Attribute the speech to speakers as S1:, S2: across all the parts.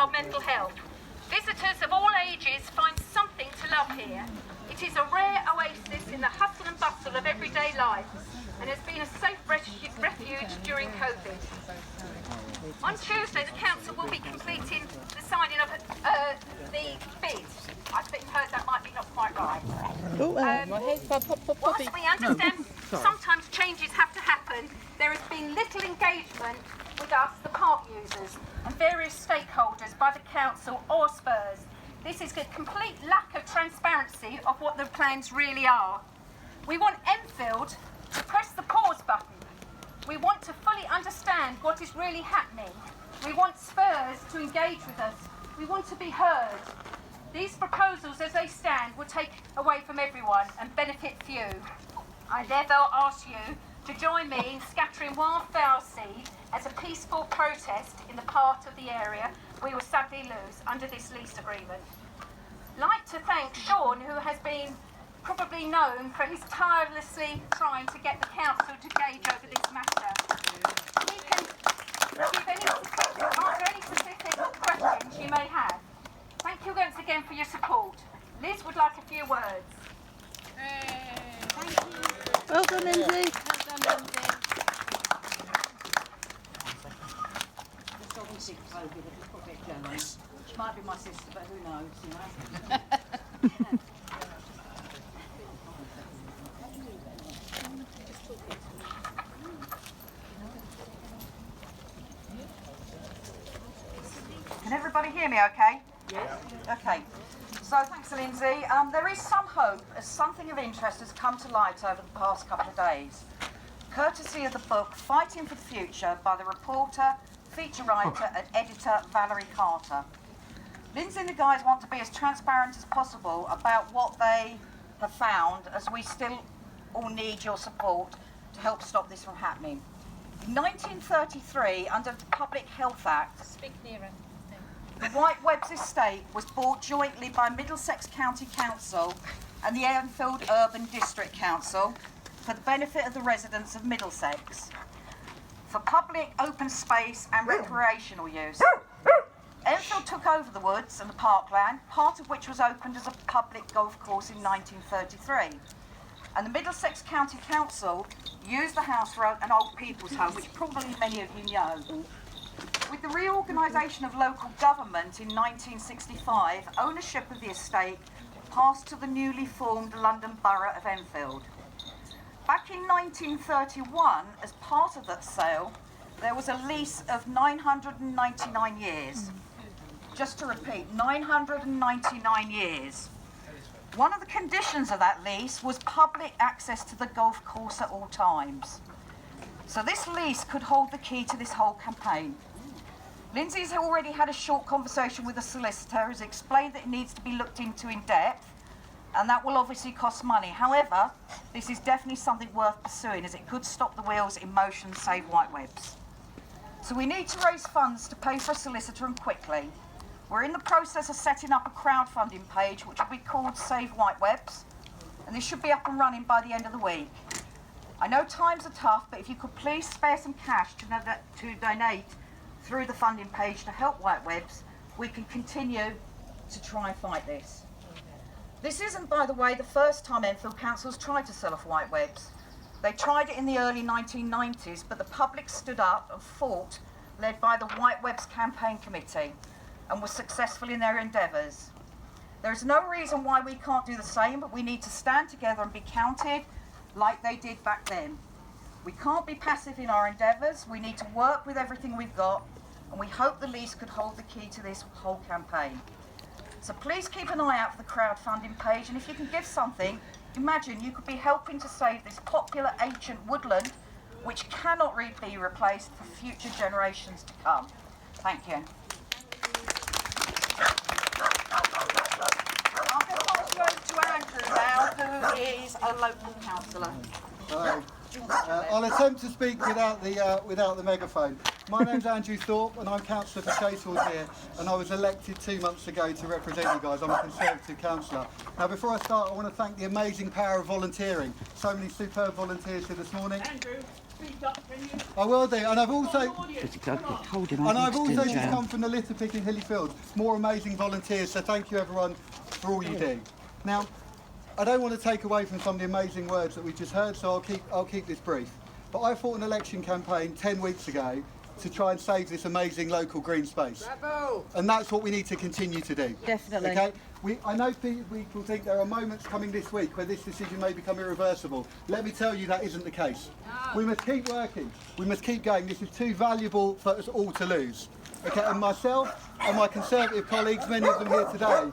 S1: our mental health. Visitors of all ages find something to love here. It is a rare oasis in the hustle and bustle of everyday life and has been a safe refuge during COVID. On Tuesday, the council will be completing the signing of the bid. I think that might be not quite right. Whilst we understand sometimes changes have to happen, there has been little engagement with us, the park users, and various stakeholders by the council or Spurs. This is a complete lack of transparency of what the plans really are. We want Enfield to press the pause button. We want to fully understand what is really happening. We want Spurs to engage with us. We want to be heard. These proposals as they stand will take away from everyone and benefit few. I therefore ask you to join me in scattering wildflower seed as a peaceful protest in the part of the area we will sadly lose under this lease agreement. I'd like to thank Sean, who has been probably known for his tirelessly trying to get the council to gauge over this matter. He can answer any specific questions you may have. Thank you once again for your support. Liz would like a few words. Thank you.
S2: Well done, Lindsay.
S3: Well done, Lindsay. Just obviously Toby, but he's got a bit jealous. She might be my sister, but who knows, you know.
S4: Can everybody hear me okay? Yes. Okay. So thanks, Lindsay. There is some hope as something of interest has come to light over the past couple of days, courtesy of the book Fighting for the Future by the reporter, feature writer and editor Valerie Carter. Lindsay and the guys want to be as transparent as possible about what they have found, as we still all need your support to help stop this from happening. In 1933, under the Public Health Act,
S1: Speak nearer.
S4: the Whitewebbs estate was bought jointly by Middlesex County Council and the Enfield Urban District Council for the benefit of the residents of Middlesex, for public open space and recreational use. Enfield took over the woods and the parkland, part of which was opened as a public golf course in 1933. And the Middlesex County Council used the house for an old people's home, which probably many of you know. With the reorganisation of local government in 1965, ownership of the estate passed to the newly formed London Borough of Enfield. Back in 1931, as part of that sale, there was a lease of 999 years. Just to repeat, 999 years. One of the conditions of that lease was public access to the golf course at all times. So this lease could hold the key to this whole campaign. Lindsay's already had a short conversation with the solicitor, has explained that it needs to be looked into in depth, and that will obviously cost money. However, this is definitely something worth pursuing, as it could stop the wheels in motion and save Whitewebbs. So we need to raise funds to pay for a solicitor, and quickly. We're in the process of setting up a crowdfunding page which will be called Save Whitewebbs, and this should be up and running by the end of the week. I know times are tough, but if you could please spare some cash to donate through the funding page to help Whitewebbs, we can continue to try and fight this. This isn't, by the way, the first time Enfield Council's tried to sell off Whitewebbs. They tried it in the early 1990s, but the public stood up and fought, led by the Whitewebbs Campaign Committee, and was successful in their endeavours. There is no reason why we can't do the same, but we need to stand together and be counted like they did back then. We can't be passive in our endeavours. We need to work with everything we've got, and we hope the lease could hold the key to this whole campaign. So please keep an eye out for the crowdfunding page, and if you can give something, imagine you could be helping to save this popular ancient woodland, which cannot be replaced for future generations to come. Thank you. I'll pass you over to Andrew now, who is a local councillor.
S2: I'll attempt to speak without the megaphone. My name's Andrew Thorpe and I'm councillor for Chasehorse here, and I was elected 2 months ago to represent you guys. I'm a Conservative councillor. Now before I start, I want to thank the amazing power of volunteering. So many superb volunteers here this morning.
S5: Andrew, speak up, can you?
S2: I will do, and I've also
S5: Audience,
S2: just come from the litter pick in Hilly Fields. More amazing volunteers, so thank you everyone for all you do. Now, I don't want to take away from some of the amazing words that we just heard, so I'll keep this brief. But I fought an election campaign 10 weeks ago to try and save this amazing local green space. Bravo! And that's what we need to continue to do.
S4: Definitely.
S2: Okay? I know people think there are moments coming this week where this decision may become irreversible. Let me tell you that isn't the case. No. We must keep working. We must keep going. This is too valuable for us all to lose. Okay? And myself and my Conservative colleagues, many of them here today,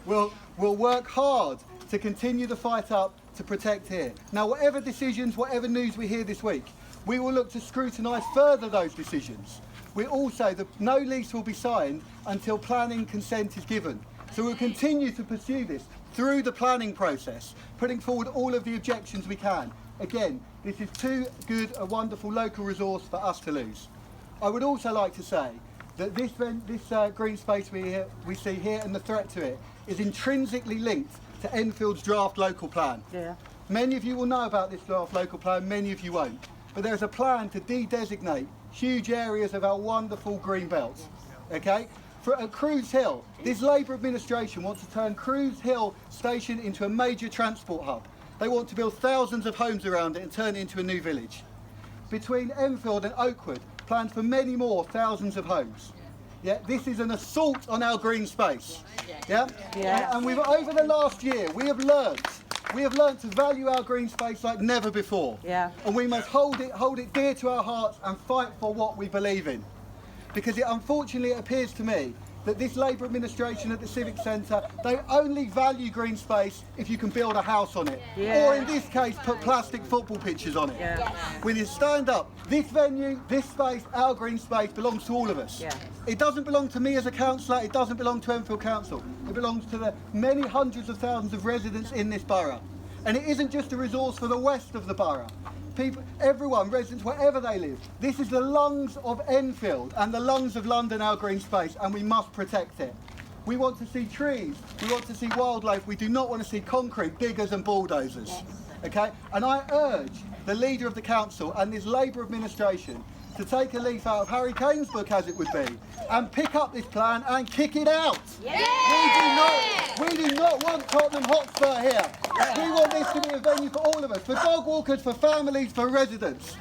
S2: will work hard to continue the fight up to protect here. Now, whatever decisions, whatever news we hear this week, we will look to scrutinise further those decisions. We also, no lease will be signed until planning consent is given. So we'll continue to pursue this through the planning process, putting forward all of the objections we can. Again, this is too good a wonderful local resource for us to lose. I would also like to say that this green space we see here and the threat to it is intrinsically linked to Enfield's draft local plan. Yeah. Many of you will know about this draft local plan, many of you won't. But there's a plan to de-designate huge areas of our wonderful green belt. Okay? At Cruise Hill, this Labour administration wants to turn Cruise Hill station into a major transport hub. They want to build thousands of homes around it and turn it into a new village. Between Enfield and Oakwood, plans for many more thousands of homes. Yeah, this is an assault on our green space. Yeah? Yeah. And over the last year, we have learnt to value our green space like never before. Yeah. And we must hold it dear to our hearts and fight for what we believe in. Because unfortunately it appears to me that this Labour administration at the Civic Centre, they only value green space if you can build a house on it. Yeah. Or in this case, put plastic football pitches on it. Yeah. We need to stand up. This venue, this space, our green space belongs to all of us. Yeah. It doesn't belong to me as a councillor, it doesn't belong to Enfield Council. It belongs to the many hundreds of thousands of residents in this borough. And it isn't just a resource for the west of the borough. People, everyone, residents, wherever they live. This is the lungs of Enfield and the lungs of London, our green space, and we must protect it. We want to see trees, we want to see wildlife, we do not want to see concrete, diggers and bulldozers. Yes. Okay? And I urge the leader of the council and this Labour administration to take a leaf out of Harry Kane's book, as it would be, and pick up this plan and kick it out. Yeah. We do not want Tottenham Hotspur here. Yeah. We want this to be a venue for all of us, for dog walkers, for families, for residents.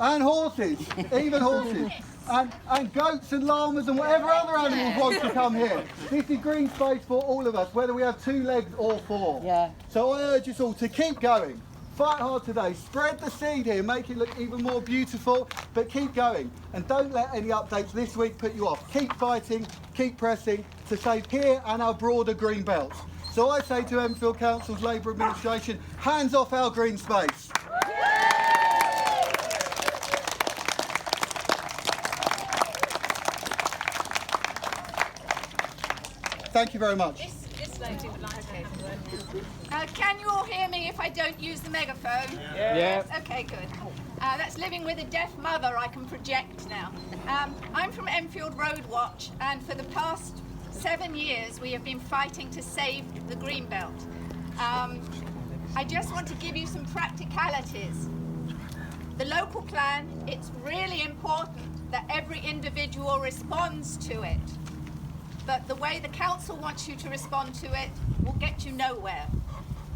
S2: And horses, even horses. And goats and llamas and whatever other animals want to come here. This is green space for all of us, whether we have 2 legs or 4. Yeah. So I urge us all to keep going. Fight hard today, spread the seed here, make it look even more beautiful, but keep going. And don't let any updates this week put you off. Keep fighting, keep pressing to save here and our broader green belt. So I say to Enfield Council's Labour administration, hands off our green space. Thank you very much.
S1: This lady would like to say a word. Can you all hear me if I don't use the megaphone?
S5: Yeah.
S1: Yes? Okay, good. That's living with a deaf mother, I can project now. I'm from Enfield Road Watch, and for the past 7 years we have been fighting to save the green belt. I just want to give you some practicalities. The local plan, it's really important that every individual responds to it. But the way the council wants you to respond to it will get you nowhere.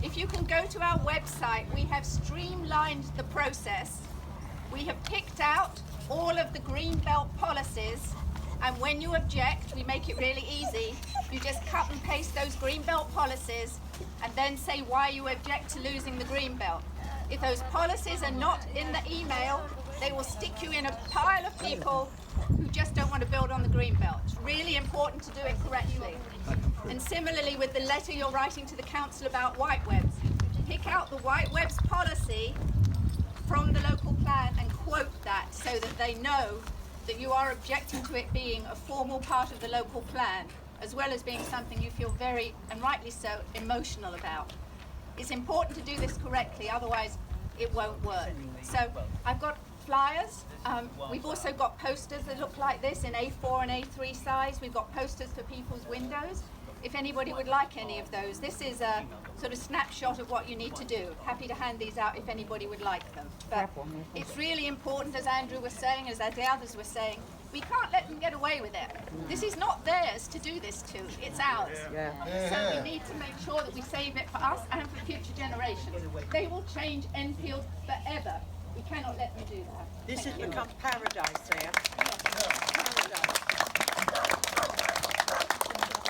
S1: If you can go to our website, we have streamlined the process. We have picked out all of the green belt policies, and when you object, we make it really easy. You just cut and paste those green belt policies and then say why you object to losing the green belt. If those policies are not in the email, they will stick you in a pile of people who just don't want to build on the green belt. It's really important to do it correctly. And similarly with the letter you're writing to the council about Whitewebbs, pick out the Whitewebbs policy from the local plan and quote that so that they know that you are objecting to it being a formal part of the local plan, as well as being something you feel very, and rightly so, emotional about. It's important to do this correctly, otherwise it won't work. So I've got flyers. We've also got posters that look like this in A4 and A3 size. We've got posters for people's windows. If anybody would like any of those, this is a sort of snapshot of what you need to do. Happy to hand these out if anybody would like them. But it's really important, as Andrew was saying, as the others were saying, we can't let them get away with it. This is not theirs to do this to, it's ours. So we need to make sure that we save it for us and for future generations. They will change Enfield forever. We cannot let them do that.
S5: This has become paradise here.
S1: Yes.
S5: Paradise.